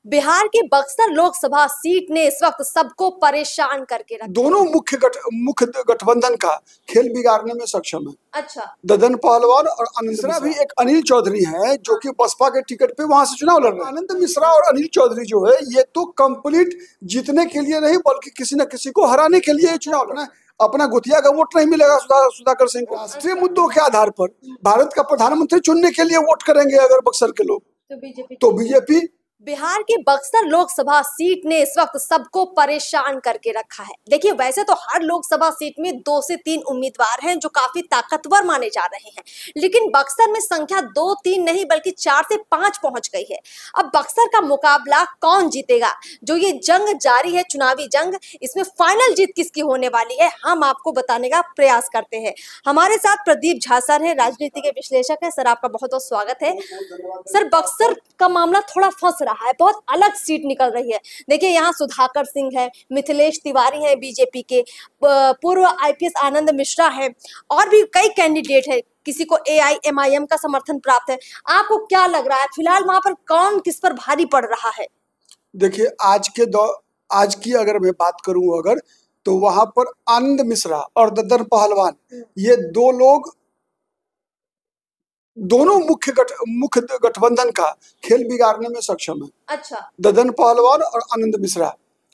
बिहार की बक्सर लोकसभा सीट ने इस वक्त सबको परेशान करके रखा। दोनों मुख्य गठबंधन का खेल बिगाड़ने में सक्षम है। अच्छा, ददन पहलवान और आनंद मिश्रा भी एक अनिल चौधरी हैं जो कि बसपा के टिकट पे वहां से चुनाव लड़ रहे हैं। आनंद मिश्रा और अनिल चौधरी जो है ये तो कंप्लीट जीतने के लिए नहीं बल्कि किसी न किसी को हराने के लिए चुनाव लड़ रहे हैं। अपना गुतिया का वोट नहीं मिलेगा सुधाकर सिंह को। राष्ट्रीय मुद्दों के आधार पर भारत का प्रधानमंत्री चुनने के लिए वोट करेंगे अगर बक्सर के लोग तो बीजेपी। बिहार की बक्सर लोकसभा सीट ने इस वक्त सबको परेशान करके रखा है। देखिए, वैसे तो हर लोकसभा सीट में 2 से 3 उम्मीदवार हैं जो काफी ताकतवर माने जा रहे हैं, लेकिन बक्सर में संख्या 2-3 नहीं बल्कि 4 से 5 पहुंच गई है। अब बक्सर का मुकाबला कौन जीतेगा, जो ये जंग जारी है, चुनावी जंग, इसमें फाइनल जीत किसकी होने वाली है, हम आपको बताने का प्रयास करते हैं। हमारे साथ प्रदीप झा सर है, राजनीति के विश्लेषक है। सर, आपका बहुत बहुत स्वागत है। सर, बक्सर का मामला थोड़ा फंस रहा है, बहुत अलग सीट निकल रही है। देखिए, यहाँ सुधाकर सिंह है, मिथिलेश तिवारी है बीजेपी के, पूर्व आईपीएस आनंद मिश्रा है, और भी कई कैंडिडेट है। किसी को AIMIM का समर्थन प्राप्त है। आपको क्या लग रहा है फिलहाल वहां पर कौन किस पर भारी पड़ रहा है? देखिए, आज की अगर मैं बात करूं अगर तो वहां पर आनंद मिश्रा और ददन पहलवान ये दो लोग दोनों मुख्य गठबंधन का खेल बिगाड़ने में सक्षम है। अच्छा, ददन पहलवान और आनंद मिश्रा।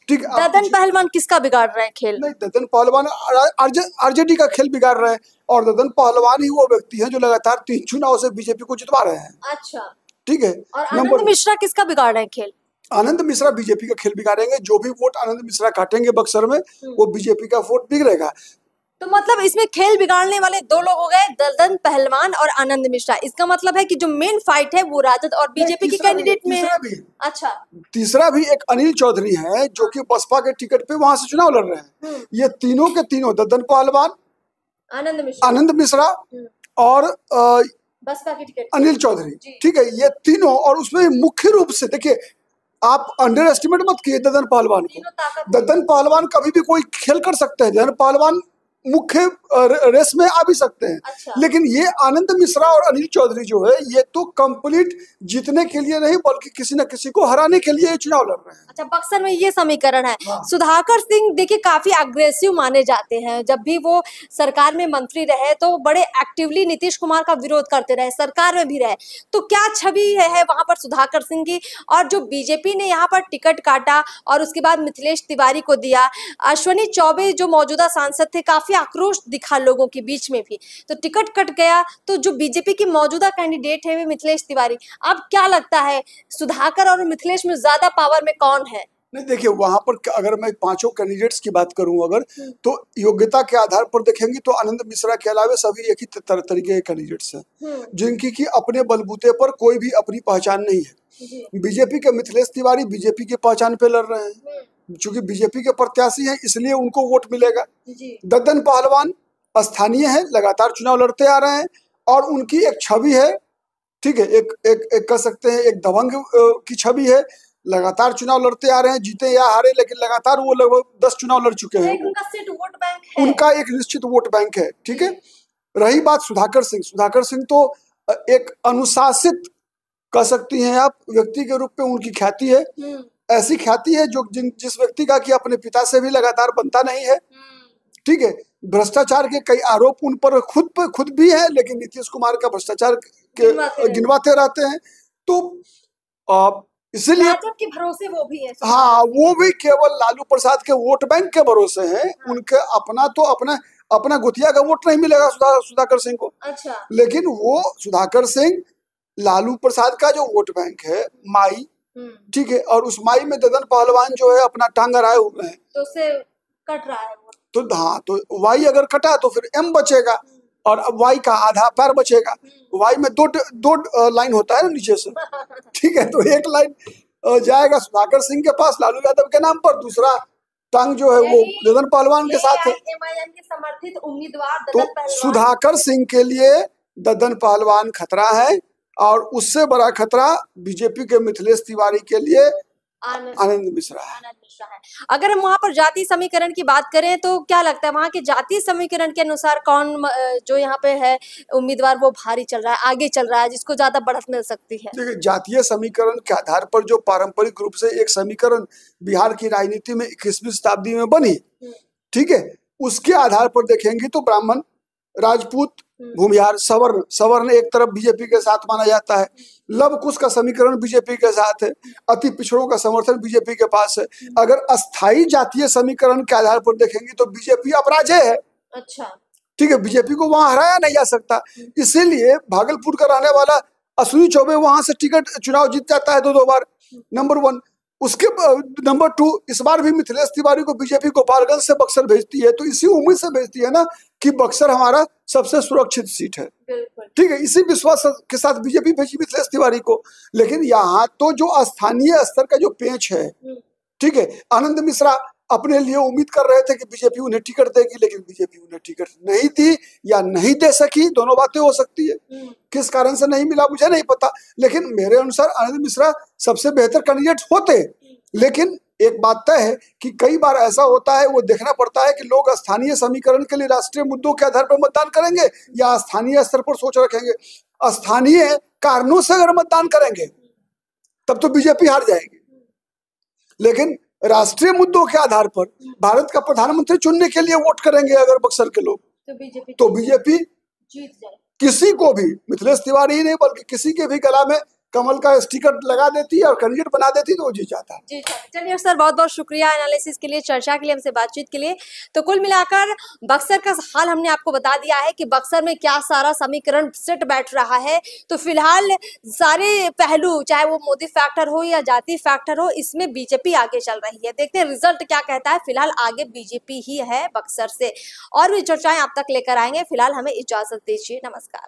ठीक, ददन पहलवान किसका बिगाड़ रहे हैं खेल? नहीं, ददन पहलवान आरजेडी का खेल बिगाड़ रहे हैं और ददन पहलवान ही वो व्यक्ति हैं जो लगातार 3 चुनाव से बीजेपी को जितवा रहे हैं। अच्छा, ठीक है। और आनंद मिश्रा किसका बिगाड़ रहे हैं खेल? आनंद मिश्रा बीजेपी का खेल बिगाड़ेंगे। जो भी वोट आनंद मिश्रा काटेंगे बक्सर में वो बीजेपी का वोट बिगड़ेगा। तो मतलब इसमें खेल बिगाड़ने वाले 2 लोग हो गए, ददन पहलवान और आनंद मिश्रा। इसका मतलब है कि जो मेन फाइट है वो राजद और बीजेपी के कैंडिडेट में है। अच्छा, तीसरा भी एक अनिल चौधरी है जो कि बसपा के टिकट पे वहां से चुनाव लड़ रहे हैं। ये तीनों के तीनों, ददन पहलवान, आनंद मिश्रा और बसपा के टिकट अनिल चौधरी, ठीक है, ये तीनों। और उसमें मुख्य रूप से देखिए, आप अंडर एस्टिमेट मत किए ददन पहलवान को। ददन पहलवान कभी भी कोई खेल कर सकते हैं, ददन पहलवान मुख्य रेस में आ भी सकते हैं। अच्छा। लेकिन ये आनंद मिश्रा और अनिल चौधरी जो है ये तो कंप्लीट जीतने के लिए नहीं बल्कि किसी न किसी को हराने के लिए चुनाव लड़ रहे हैं। अच्छा, बक्सर में ये समीकरण है। सुधाकर सिंह देखिए काफी अग्रेसिव माने जाते हैं। जब भी वो सरकार में मंत्री रहे तो बड़े एक्टिवली नीतीश कुमार का विरोध करते रहे, सरकार में भी रहे। तो क्या छवि है वहां पर सुधाकर सिंह की? और जो बीजेपी ने यहाँ पर टिकट काटा और उसके बाद मिथिलेश तिवारी को दिया, अश्विनी चौबे जो मौजूदा सांसद थे, काफी आक्रोश दिखा लोगों के बीच में भी, तो टिकट कट गया। तो जो बीजेपी की मौजूदा कैंडिडेट है वे मिथिलेश तिवारी। अब क्या लगता है सुधाकर और मिथिलेश में ज्यादा पावर में कौन है? नहीं, देखिए, वहां पर अगर मैं 5 कैंडिडेट्स की बात करूं अगर तो योग्यता के आधार पर देखेंगे तो आनंद मिश्रा के अलावा सभी एक ही तरीके के कैंडिडेट्स हैं जिनकी की अपने बलबूते पर कोई भी अपनी पहचान नहीं है। बीजेपी के मिथिलेश तिवारी बीजेपी के पहचान पे लड़ रहे हैं, चूंकि बीजेपी के प्रत्याशी हैं इसलिए उनको वोट मिलेगा। ददन पहलवान स्थानीय है, लगातार चुनाव लड़ते आ रहे हैं और उनकी एक छवि है, ठीक है, एक कह सकते हैं एक दबंग की छवि है। लगातार चुनाव लड़ते आ रहे हैं, जीते या हारे, लेकिन लगातार वो लगभग 10 चुनाव लड़ चुके हैं। उनका एक निश्चित वोट बैंक है। ठीक है। रही बात सुधाकर सिंह तो एक अनुशासित कह सकती हैं आप व्यक्ति के रूप में उनकी ख्याति है। ऐसी ख्याति है जो जिस व्यक्ति का कि अपने पिता से भी लगातार बनता नहीं है। ठीक है। भ्रष्टाचार के कई आरोप उन पर खुद भी है, लेकिन नीतीश कुमार का भ्रष्टाचार के गिनवाते रहते हैं। तो इसलिए के भरोसे वो भी है। हाँ, वो भी केवल लालू प्रसाद के वोट बैंक के भरोसे हैं। उनके अपना गुतिया का वोट नहीं मिलेगा सुधाकर सिंह को। अच्छा। लेकिन वो सुधाकर सिंह लालू प्रसाद का जो वोट बैंक है माई, ठीक है, और उस माई में ददन पहलवान जो है अपना टांग अड़ाए हुए हैं, तो उससे कट रहा है वो। तो हाँ, तो वाई अगर कटा तो फिर एम बचेगा और अब वाई का आधा पैर बचेगा। वाई में दो लाइन होता है ना नीचे से, ठीक है, तो एक लाइन जाएगा सुधाकर सिंह के पास लालू यादव के नाम पर, दूसरा टांग जो है वो ददन पहलवान के साथ है। के समर्थित उम्मीदवार तो सुधाकर सिंह के लिए ददन पहलवान खतरा है और उससे बड़ा खतरा बीजेपी के मिथिलेश तिवारी के लिए आनंद मिश्रा है। आनंद मिश्रा है। अगर हम वहां पर जाति समीकरण की बात करें तो क्या लगता है वहां के जातीय समीकरण के अनुसार कौन जो यहाँ पे है उम्मीदवार वो भारी चल रहा है, आगे चल रहा है, जिसको ज्यादा बढ़त मिल सकती है? देखिए, जातीय समीकरण के आधार पर जो पारंपरिक रूप से एक समीकरण बिहार की राजनीति में 21वीं शताब्दी में बनी, ठीक है, उसके आधार पर देखेंगे तो ब्राह्मण, राजपूत, भूमिहार, सवर्ण एक तरफ बीजेपी के साथ माना जाता है। लव कुश का समीकरण बीजेपी के साथ है। अति पिछड़ों का समर्थन बीजेपी के पास है। अगर अस्थायी जातीय समीकरण के आधार पर देखेंगे तो बीजेपी अपराजय है। अच्छा, ठीक है, बीजेपी को वहां हराया नहीं जा सकता। इसीलिए भागलपुर का रहने वाला अश्विनी चौबे वहां से टिकट चुनाव जीत जाता है 2 बार, नंबर 1। उसके नंबर 2, इस बार भी मिथिलेश तिवारी को बीजेपी गोपालगंज से बक्सर भेजती है, तो इसी उम्मीद से भेजती है ना कि बक्सर हमारा सबसे सुरक्षित सीट है। ठीक है, इसी विश्वास के साथ बीजेपी भेजी मिथिलेश तिवारी को। लेकिन यहाँ तो जो स्थानीय स्तर का जो पेच है, ठीक है, आनंद मिश्रा अपने लिए उम्मीद कर रहे थे कि बीजेपी उन्हें टिकट देगी, लेकिन बीजेपी उन्हें टिकट नहीं दी या नहीं दे सकी। दोनों बातें हो सकती है, किस कारण से नहीं मिला मुझे नहीं पता, लेकिन मेरे अनुसार आनंद मिश्रा सबसे बेहतर कैंडिडेट होते। लेकिन एक बात तय है कि कई बार ऐसा होता है, वो देखना पड़ता है कि लोग स्थानीय समीकरण के लिए राष्ट्रीय मुद्दों के आधार पर मतदान करेंगे या स्थानीय स्तर पर सोच रखेंगे। स्थानीय कारणों से अगर मतदान करेंगे तब तो बीजेपी हार जाएगी, लेकिन राष्ट्रीय मुद्दों के आधार पर भारत का प्रधानमंत्री चुनने के लिए वोट करेंगे अगर बक्सर के लोग, तो बीजेपी जीत जाए। किसी को भी, मिथिलेश तिवारी ही नहीं बल्कि किसी के भी गला में कमल का स्टिकर लगा देती है और कैंडिडेट बना देती है, तो वो जीत जाता है। चलिए सर, बहुत बहुत शुक्रिया एनालिसिस के लिए, चर्चा के लिए, हमसे बातचीत के लिए। तो कुल मिलाकर बक्सर का हाल हमने आपको बता दिया है कि बक्सर में क्या सारा समीकरण सेट बैठ रहा है। तो फिलहाल सारे पहलू, चाहे वो मोदी फैक्टर हो या जाति फैक्टर हो, इसमें बीजेपी आगे चल रही है। देखते हैं रिजल्ट क्या कहता है। फिलहाल आगे बीजेपी ही है बक्सर से। और भी चर्चाएं आप तक लेकर आएंगे। फिलहाल हमें इजाजत दीजिए, नमस्कार।